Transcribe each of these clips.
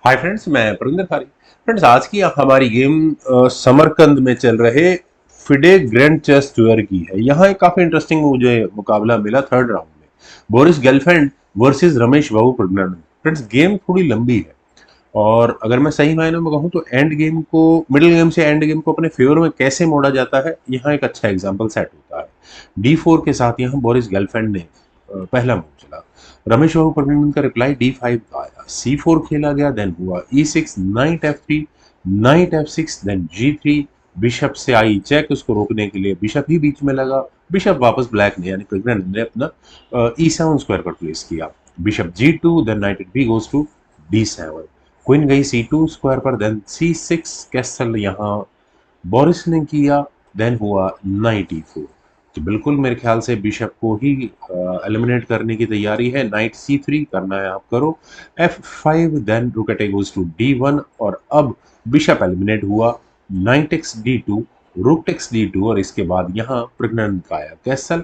Hi friends, मैं प्रविंदर खारी। Friends, आज की हमारी गेम समरकंद में चल रहे फिडे ग्रैंड चेस टूर की है। यहाँ एक काफी इंटरेस्टिंग मुझे मुकाबला मिला थर्ड राउंड में। बोरिस गेलफैंड वर्सेस रमेश बाबू प्रज्ञानंद। फ्रेंड्स, गेम थोड़ी लंबी है और अगर मैं सही मायनों में कहूँ तो एंड गेम को, मिडिल गेम से एंड गेम को अपने फेवर में कैसे मोड़ा जाता है, यहाँ एक अच्छा एग्जाम्पल सेट होता है। D4 के साथ यहाँ बोरिस गेलफैंड ने पहला मूव चला। रमेश बाबू प्रज्ञानंद का रिप्लाई D5 आया। C4 खेला गया, देन हुआ E6, night F3, night F6, then G3। Bishop से आई चेक, उसको रोकने के लिए बिशप ही बीच में लगा। बिशप वापस ब्लैक ने यानी प्रज्ञानंद ने अपना E7 स्क्वायर पर प्लेस किया। Bishop G2, then knight B goes to D7। Queen गई C2 स्क्वायर पर, देन C6 कैसल यहाँ बोरिस ने किया। देन हुआ नाइट E4। तो बिल्कुल मेरे ख्याल से बिशप को ही एलिमिनेट करने की तैयारी है। नाइट C3 करना है, आप करो। F5, देन रुक एट गोज टू D1 और अब बिशप एलिमिनेट हुआ। Knight X D2, rook takes D2 और इसके बाद यहाँ प्रज्ञानंद का आया कैसल।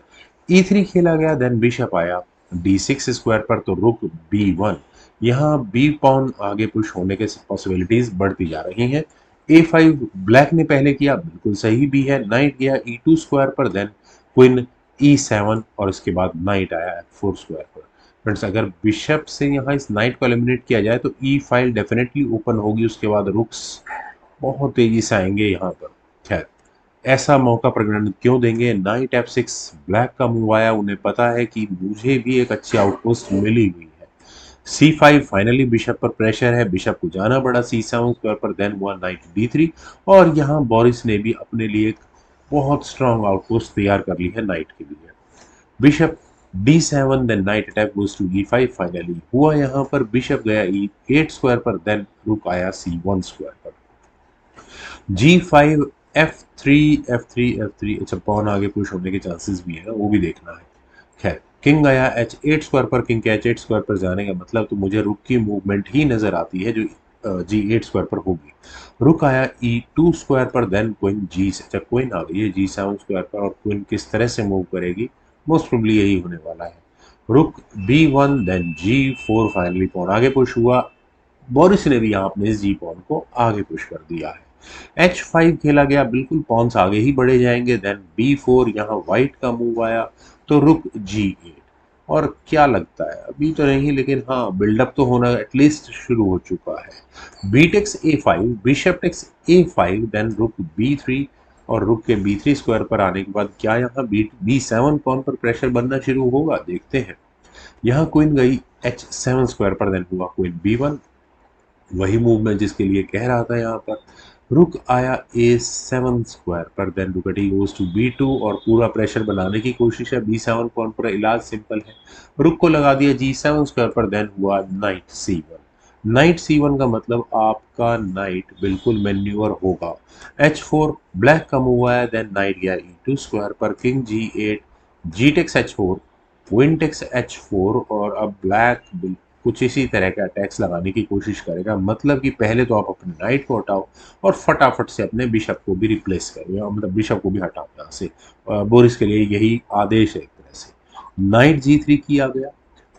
E3 खेला गया, देन बिशप आया D6 स्क्वायर पर, तो रुक B1। यहाँ बी पॉन आगे पुश होने के पॉसिबिलिटीज बढ़ती जा रही हैं। A5 ब्लैक ने पहले किया, बिल्कुल सही भी है। नाइट गया E2 स्क्वायर पर, देन क्वीन E7 और इसके बाद नाइट आया F4 स्क्वायर पर। फ्रेंड्स, अगर बिशप से यहाँ इस नाइट को एलिमिनेट किया जाए तो ई फाइल डेफिनेटली ओपन होगी। उसके बाद रुक्स बहुत तेजी से आएंगे यहाँ पर। खैर, ऐसा मौका प्रज्ञानंद क्यों देंगे। नाइट F6 ब्लैक का मूव आया। उन्हें पता है कि मुझे भी एक अच्छी आउटपोस्ट मिली हुई है। C5 फाइनली बिशप पर प्रेशर है, बिशप को जाना पड़ा C7 स्क्वायर पर, देन हुआ नाइट D3 और यहाँ बोरिस ने भी अपने लिए एक बहुत स्ट्रांग आउटपोस्ट तैयार कर ली है नाइट के लिए। Bishop D7, then knight attack goes to E5। Finally हुआ यहाँ पर बिशप गया E8 स्क्वायर पर, देन रुक आया C1 स्क्वायर पर। G5, F3, F3, F3। अच्छा, पॉन आगे पुश होने के चांसेस भी है, वो भी देखना है। खैर, किंग आया H8 स्क्वायर पर। किंग के H8 स्क्वायर पर जाने का मतलब तो मुझे रुक की मूवमेंट ही नजर आती है जो G8 स्क्वायर पर होगी। रुक आया E2 स्क्वायर पर, देन क्वीन G, अच्छा क्वीन आ गई है G7 स्क्वायर पर और क्वीन किस तरह से मूव करेगी, मोस्ट प्रोबेबली यही होने वाला है। Rook B1, then G4। Finally pawn आगे पुश हुआ। बोरिस ने भी यहाँ अपने इस जी पॉन को आगे पुश कर दिया है। H5 खेला गया, बिल्कुल पॉन्स आगे ही बढ़े जाएंगे। देन B4, यहाँ व्हाइट का मूव आया तो रुक G8। और क्या लगता है, अभी तो नहीं लेकिन हाँ, बिल्डअप तो होना एटलीस्ट शुरू हो चुका है। B takes A5, bishop takes A5, then rook B3 और रुक के B3 स्क्वायर पर आने के बाद क्या यहाँ B7 पॉन पर प्रेशर बनना शुरू होगा, देखते हैं। यहाँ क्वीन गई H7 स्क्वायर पर, देन हुआ क्वीन B1। वही मूव मैं जिसके लिए कह रहा था। यहाँ पर रुक आया A7 स्क्वायर पर, देन रुक गोज टू B2 और पूरा प्रेशर बनाने की कोशिश है। B7 पॉइंट पर इलाज सिंपल है, रुक को लगा दिया G7 स्क्वायर पर, देन हुआ नाइट C1। नाइट C1 का मतलब आपका नाइट बिल्कुल मैन्यूअर होगा। H4 ब्लैक का मूव आया, देन नाइट गया E2 स्क्वायर पर। King G8, G takes H4, queen takes H4 और अब ब्लैक कुछ इसी तरह का अटैक्स लगाने की कोशिश करेगा। मतलब कि पहले तो आप अपने नाइट को हटाओ और फटाफट से अपने बिशप को भी रिप्लेस करो, मतलब बिशप को भी हटाओ यहाँ से। बोरिस के लिए यही आदेश है एक तरह से। नाइट G3 किया गया,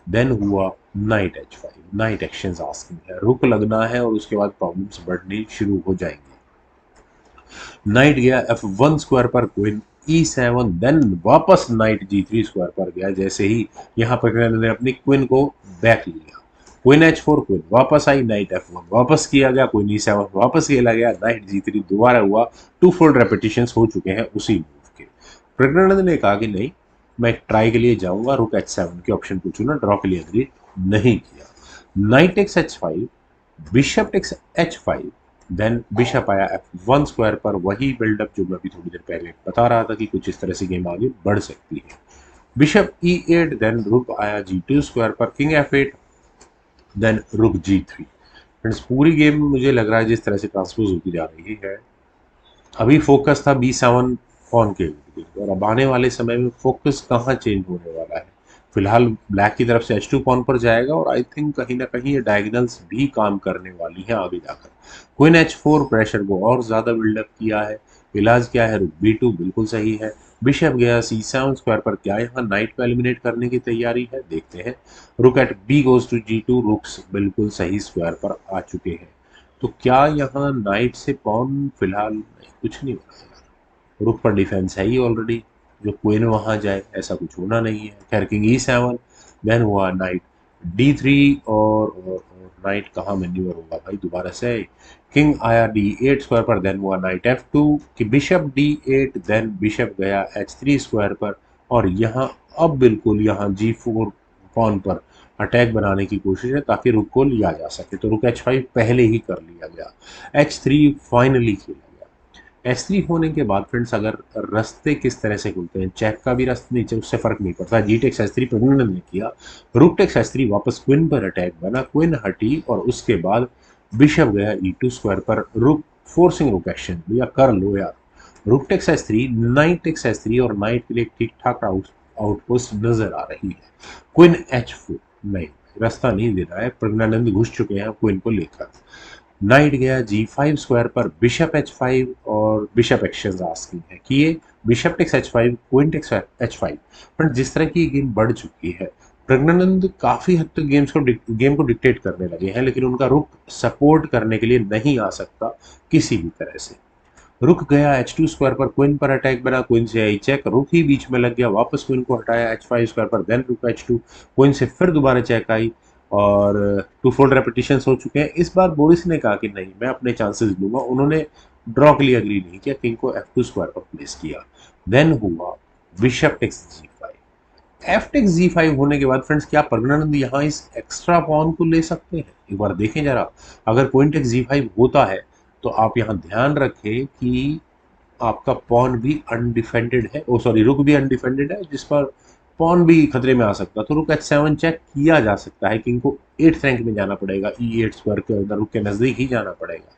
देन हुआ night H5। Night action asking है, रुक लगना है और उसके बाद प्रॉब्लम्स बढ़नी शुरू हो जाएंगी। नाइट गया F1 स्क्वायर पर, क्वीन E7, देन वापस नाइट G3 स्क्वायर पर गया। जैसे ही यहाँ पर ने अपनी क्वीन को बैक लिया, क्वीन H4, क्वीन वापस आई, नाइट F1 वापस किया गया, क्वीन E7 वापस खेला गया, नाइट G3 दोबारा हुआ। टू फोल्ड रेपिटेशन हो चुके हैं उसी मूव के। प्रज्ञानंद ने कहा कि नहीं, मैं ट्राई के लिए जाऊंगा, रुक H7 के ऑप्शन को चुना, ड्रॉ के लिए एग्री नहीं किया। Knight takes H5, bishop takes H5, then bishop आया F1 स्क्वायर पर। वही बिल्डअप जो मैं अभी थोड़ी देर पहले बता रहा था कि कुछ इस तरह से गेम आगे बढ़ सकती है। बिशप E8, देन रुक आया G2 स्क्वायर पर। किंग F8, देन रुक G3। फ्रेंड्स, पूरी गेम मुझे लग रहा है जिस तरह से ट्रांसपोज होती जा रही है, अभी फोकस था B7 पॉन के गिर्द और अब आने वाले समय में फोकस कहाँ चेंज होने वाला है। फिलहाल ब्लैक की तरफ से H2 पॉन पर जाएगा और आई थिंक कहीं ना कहीं ये डायगोनल्स भी काम करने वाली हैं आगे जाकर। क्वीन H4 प्रेशर को और ज्यादा बिल्डअप किया है। इलाज क्या है, रुक B2 बिल्कुल सही है। बिशप गया C7 स्क्वायर पर, क्या यहाँ नाइट को एलिमिनेट करने की तैयारी है, देखते हैं। Rook at B goes to G2, rooks बिल्कुल सही स्क्वायर पर आ चुके हैं। तो क्या यहाँ नाइट से पॉन फिलहाल कुछ नहीं होगा यार, रुक पर डिफेंस है ही ऑलरेडी, जो क्वीन वहां जाए ऐसा कुछ होना नहीं है। खैर किंग E7, देन हुआ नाइट D3 और नाइट कहाँ मैन्यूवर होगा भाई दोबारा से। किंग आया D8 स्क्वायर पर, देन हुआ नाइट F2 कि बिशप D8, देन बिशप गया H3 स्क्वायर पर। और यहाँ अब बिल्कुल यहाँ G4 पॉन पर अटैक बनाने की कोशिश है ताकि रुक को लिया जा सके, तो रुक H5 पहले ही कर लिया गया, H3 फाइनली खेला गया। S3 होने के बाद फ्रेंड्स अगर रास्ते किस तरह से खुलते हैं, चेक का भी रास्ता नीचे उससे फर्क नहीं पड़ता। जी टेक्स S3 प्रज्ञानंद ने किया, रुक टेक्स S3 वापस क्विन पर अटैक बना, क्विन हटी और उसके बाद बिशप गया E2 स्क्वायर पर, रुक फोर्सिंग रुक एक्शन लिया, कर लो यार। Rook takes S3, knight takes S3 और नाइट के लिए ठीक ठाक आउटपोस्ट नजर आ रही है। क्विन H4 नहीं, रास्ता नहीं दे रहा है, प्रज्ञानंद घुस चुके हैं क्विन को लेकर। नाइट गया G5 स्क्वायर पर, बिशप H5 और बिशप एक्शन आस्किंग है कि ये bishop takes H5, queen takes H5। पर जिस तरह की गेम बढ़ चुकी है, प्रज्ञानंद काफी हद तक गेम को डिक्टेट करने लगे हैं, लेकिन उनका रुक सपोर्ट करने के लिए नहीं आ सकता किसी भी तरह से। रुक गया H2 स्क्वायर पर, क्वीन पर अटैक बना, क्वीन से आई चेक, रुक ही बीच में लग गया, वापस क्वीन को हटाया H5 स्क्वायर पर, देन रुक H2, क्वीन से फिर दोबारा चेक आई और टू फोल्ड रेपिटेशन हो चुके हैं। इस बार बोरिस ने कहा कि नहीं मैं अपने चांसेस लूंगा, उन्होंने ड्रॉ के लिए अग्री नहीं किया, किंग को F2 स्क्वायर पर प्लेस किया। देन हुआ bishop takes G5, F takes G5 होने के बाद फ्रेंड्स क्या प्रज्ञानंद यहाँ इस एक्स्ट्रा पॉन को ले सकते हैं, एक बार देखें जरा। अगर क्वीन टेक्स G5 होता है तो आप यहाँ ध्यान रखें कि आपका पॉन भी अनडिफेंडेड है, ओ सॉरी रुक भी अनडिफेंडेड है, जिस पर पॉन भी खतरे में आ सकता, तो रुक H7 चेक किया जा सकता है, किंग को 8th रैंक में जाना पड़ेगा, E8 स्क्वायर के अंदर रुक के नजदीक ही जाना पड़ेगा।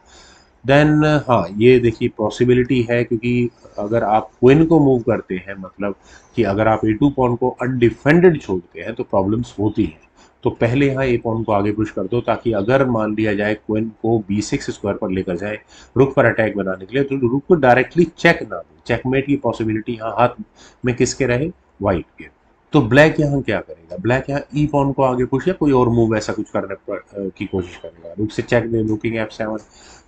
देन हाँ ये देखिए पॉसिबिलिटी है, क्योंकि अगर आप क्वीन को मूव करते हैं मतलब कि अगर आप A2 पॉन को अनडिफेंडेड छोड़ते हैं तो प्रॉब्लम्स होती हैं। तो पहले यहाँ ए पॉन को आगे पुश कर दो, ताकि अगर मान लिया जाए क्वीन को B6 स्क्वायर पर लेकर जाए रुक पर अटैक बनाने के लिए, तो रुक को डायरेक्टली चेक ना दो, चेकमेट की पॉसिबिलिटी यहाँ हाथ में किसके रहे, व्हाइट के। तो ब्लैक यहाँ क्या करेगा, ब्लैक यहाँ ई पॉन को आगे पुश या कोई और मूव ऐसा कुछ करने की कोशिश करेगा, रुक से चेक दे दो, king F7,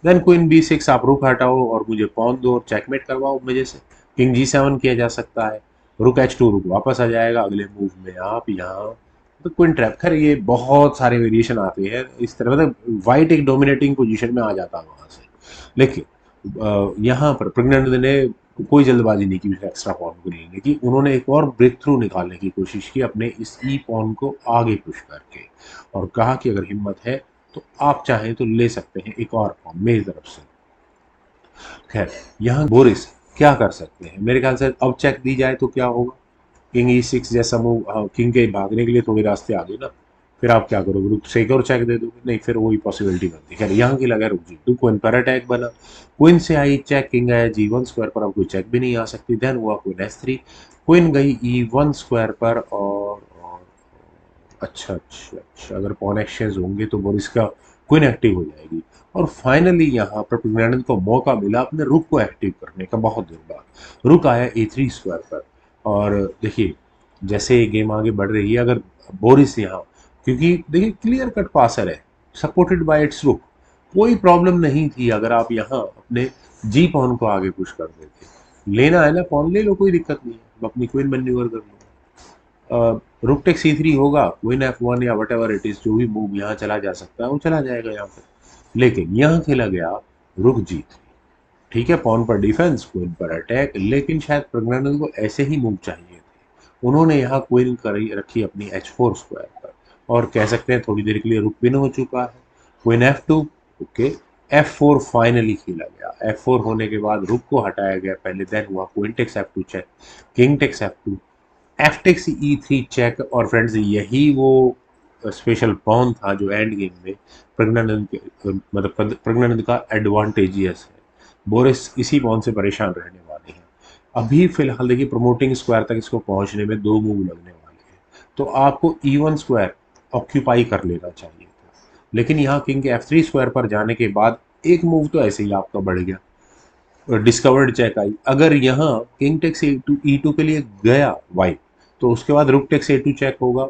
then queen B6, आप रुक हटाओ और मुझे पॉन दो और चेकमेट करवाओ मजे से। किंग G7 किया जा सकता है, रुक H2, रुक वापस आ जाएगा अगले मूव में आप यहाँ, तो क्वीन ट्रैप। खैर ये बहुत सारे वेरिएशन आते हैं इस तरह, मतलब व्हाइट एक डोमिनेटिंग पोजीशन में आ जाता है वहां से। लेकिन यहाँ पर प्रज्ञानंद ने कोई जल्दबाजी नहीं की एक्स्ट्रा पॉन को लेने की, उन्होंने एक और ब्रेक थ्रू निकालने की कोशिश की अपने इस ई पॉन को आगे पुश करके, और कहा कि अगर हिम्मत है तो आप चाहें तो ले सकते हैं एक और पॉन मेरी तरफ से। खैर यहाँ बोरिस क्या कर सकते हैं, मेरे ख्याल से अब चेक दी जाए तो क्या होगा, किंग E6 जैसा मूव, हाँ किंग के भागने के लिए थोड़े रास्ते आ गए ना, फिर आप क्या करोगे, रुक से एक और चेक दे दोगे, नहीं फिर वही पॉसिबिलिटी बनती है। खैर यहाँ की लगा रुक G2, क्वीन पर अटैक बना, क्वीन से आई चेक, किंग आया G1 स्क्वायर पर, अब कोई चेक भी नहीं आ सकती, देन हुआ क्वीन S3, क्वीन गई E1 स्क्वायर पर और अच्छा अच्छा अच्छा, अगर पॉन एक्सचेंज होंगे तो बोरिस का क्वीन एक्टिव हो जाएगी। और फाइनली यहाँ पर प्रज्ञानंद को मौका मिला अपने रुक को एक्टिव करने का बहुत दिन बाद, रुक आया A3 स्क्वायर पर। और देखिए जैसे ये गेम आगे बढ़ रही है, अगर बोरिस यहाँ, क्योंकि देखिए क्लियर कट पासर है सपोर्टेड बाय इट्स रुक, कोई प्रॉब्लम नहीं थी अगर आप यहाँ अपने जी पॉन को आगे पुश कर देते, लेना है ना पॉन ले लो, कोई दिक्कत नहीं है, अपनी क्वीन मैन्यूवर कर लो। रुक टेक C3 होगा, क्वीन F1 या वट एवर इट इज, जो भी मूव यहाँ चला जा सकता है वो चला जाएगा यहाँ पर। लेकिन यहाँ खेला गया रुक G3, ठीक है पॉन पर डिफेंस, क्वीन पर अटैक, लेकिन शायद प्रज्ञानंद को ऐसे ही मूव चाहिए थे, उन्होंने यहाँ क्वीन करी रखी अपनी H4 स्क्वायर पर, और कह सकते हैं थोड़ी देर के लिए रुक विन हो चुका है। Queen F2, okay F4 finally खेला गया, F4 होने के बाद रुक को हटाया गया पहले, देन हुआ queen takes F2 check, king takes F2, F takes E3 check. और फ्रेंड्स यही वो स्पेशल पॉन था जो एंड गेम में प्रज्ञानंद के मतलब प्रज्ञानंद का एडवांटेजियस है, बोरिस इसी पॉन से परेशान रहने वाले हैं। अभी फिलहाल देखिए प्रमोटिंग स्क्वायर तक इसको पहुंचने में 2 मूव लगने वाले हैं, तो आपको E1 स्क्वायर ऑक्यूपाई कर लेना चाहिए था, लेकिन यहाँ किंग के F3 स्क्वायर पर जाने के बाद एक मूव तो ऐसे ही आपका बढ़ गया, डिस्कवर्ड चेक आई, अगर यहाँ किंग टेक्स E2 के लिए गया वाइट, तो उसके बाद रुक टेक्स A2 चेक होगा,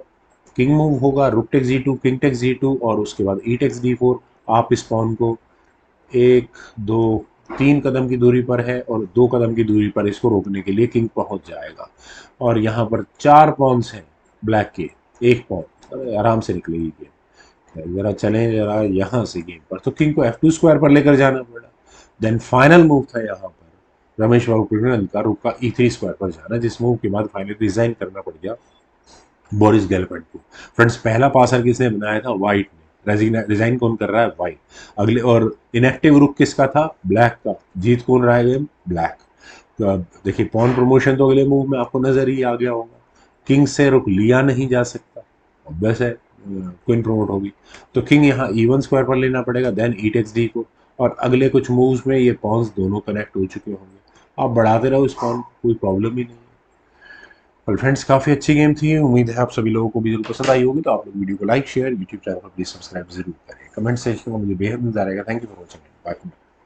किंग मूव होगा, rook takes G2, king takes G2, और उसके बाद E टेक्स D4। आप इस पॉन को एक, दो, 3 कदम की दूरी पर है और 2 कदम की दूरी पर इसको रोकने के लिए किंग पहुंच जाएगा। और यहाँ पर 4 पॉन्स हैं ब्लैक के, एक पॉन आराम से निकलेगी गेम। जरा चलें जरा यहाँ से गेम पर, तो किंग को F2 स्क्वायर पर लेकर जाना पड़ा। देन फाइनल मूव था यहाँ पर रमेश बाबू कृष्णन का, रुक का E3 स्क्वायर पर जाना, जिस मूव के बाद फाइनली रिजाइन करना पड़ गया बोरिस गेलफैंड को। फ्रेंड्स, पहला पासर किसने बनाया था? व्हाइट ने। रिजाइन कौन कर रहा है? व्हाइट। अगले और इनएक्टिव रुक किसका था? ब्लैक का। जीत कौन रहा है गेम? ब्लैक। तो अब देखिए पॉन प्रमोशन तो अगले मूव में आपको नजर ही आ गया होगा। किंग से रुक लिया नहीं जा सकता, ऑब्वियस है, क्वीन प्रमोट होगी। तो किंग यहाँ E1 स्क्वायर पर लेना पड़ेगा, देन ई टेक्स डी को। और अगले कुछ मूव्स में ये पॉन्स दोनों कनेक्ट हो चुके होंगे, आप बढ़ाते रहो इस पॉन, कोई प्रॉब्लम ही नहीं है। और फ्रेंड्स, काफ़ी अच्छी गेम थी, उम्मीद है आप सभी लोगों को वीडियो पसंद आई होगी। तो आप लोग वीडियो को लाइक शेयर, यूट्यूब चैनल पर प्लीज सब्सक्राइब जरूर करें, कमेंट सेक्शन में मुझे बेहद मजा आएगा। Thank you for watching, bye.